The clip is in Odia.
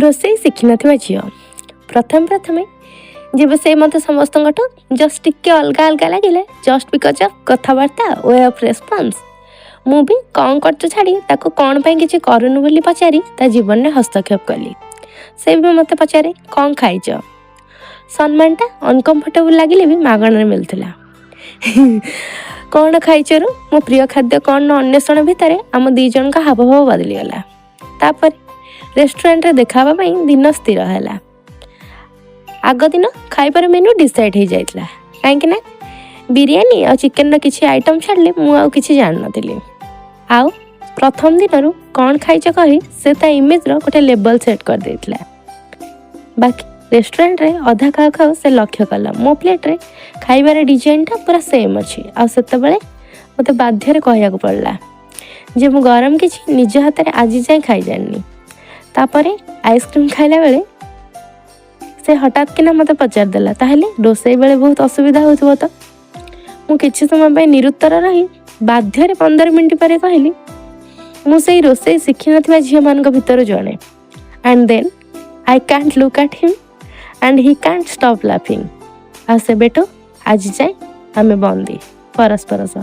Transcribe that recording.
ରୋଷେଇ ଶିଖିନଥିବା ଝିଅ ପ୍ରଥମେ ପ୍ରଥମେ ଯେବେ ସେ ମୋତେ ସମସ୍ତଙ୍କଠୁ ଜଷ୍ଟ ଟିକେ ଅଲଗା ଅଲଗା ଲାଗିଲେ ଜଷ୍ଟ ବିକଜ ଅଫ୍ କଥାବାର୍ତ୍ତା ୱେ ଅଫ୍ ରେସ୍ପନ୍ସ ମୁଁ ବି କ'ଣ କରୁଛୁ ଛାଡ଼ି ତାକୁ କ'ଣ ପାଇଁ କିଛି କରୁନୁ ବୋଲି ପଚାରି ତା ଜୀବନରେ ହସ୍ତକ୍ଷେପ କଲି। ସେ ବି ମୋତେ ପଚାରେ କ'ଣ ଖାଇଛ। ସମ୍ମାନଟା ଅନକମ୍ଫର୍ଟେବୁଲ୍ ଲାଗିଲେ ବି ମାଗଣାରେ ମିଳୁଥିଲା। କ'ଣ ଖାଇଛରୁ ମୋ ପ୍ରିୟ ଖାଦ୍ୟ କ'ଣ ଅନ୍ୱେଷଣ ଭିତରେ ଆମ ଦୁଇ ଜଣଙ୍କ ହାବଭାବ ବଦଳିଗଲା। ତାପରେ ରେଷ୍ଟୁରାଣ୍ଟରେ ଦେଖା ହେବା ପାଇଁ ଦିନ ସ୍ଥିର ହେଲା। ଆଗ ଦିନ ଖାଇବାର ମେନୁ ଡିସାଇଡ଼୍ ହେଇଯାଇଥିଲା, କାହିଁକି ନା ବିରିୟାନୀ ଆଉ ଚିକେନର କିଛି ଆଇଟମ୍ ଛାଡ଼ିଲେ ମୁଁ ଆଉ କିଛି ଜାଣିନଥିଲି। ଆଉ ପ୍ରଥମ ଦିନରୁ କ'ଣ ଖାଇଛ କହି ସେ ତା ଇମେଜର ଗୋଟେ ଲେବଲ୍ ସେଟ୍ କରିଦେଇଥିଲା। ବାକି ରେଷ୍ଟୁରାଣ୍ଟରେ ଅଧା ଖାଉ ଖାଉ ସେ ଲକ୍ଷ୍ୟ କଲା ମୋ ପ୍ଲେଟ୍ରେ ଖାଇବାର ଡିଜାଇନଟା ପୁରା ସେମ୍ ଅଛି। ଆଉ ସେତେବେଳେ ମୋତେ ବାଧ୍ୟରେ କହିବାକୁ ପଡ଼ିଲା ଯେ ମୁଁ ଗରମ କିଛି ନିଜ ହାତରେ ଆଜି ଯାଏଁ ଖାଇ ଜାଣିନି। ତାପରେ ଆଇସ୍କ୍ରିମ୍ ଖାଇଲା ବେଳେ ସେ ହଠାତ୍ କିନା ମୋତେ ପଚାରିଦେଲା ତାହେଲେ ରୋଷେଇ ବେଳେ ବହୁତ ଅସୁବିଧା ହେଉଥିବ ତ। ମୁଁ କିଛି ସମୟ ପାଇଁ ନିରୁତ୍ତର ରହି ବାଧ୍ୟରେ 15 ମିନିଟ୍ ପରେ କହିଲି ମୁଁ ସେଇ ରୋଷେଇ ଶିଖିନଥିବା ଝିଅମାନଙ୍କ ଭିତରୁ ଜଣେ। And then I can't look at him and he can't stop ଲାଫିଂ। ଆଉ ସେବେଠୁ ଆଜି ଯାଏଁ ଆମେ ବନ୍ଦୀ ପରସ୍ପର ସହ।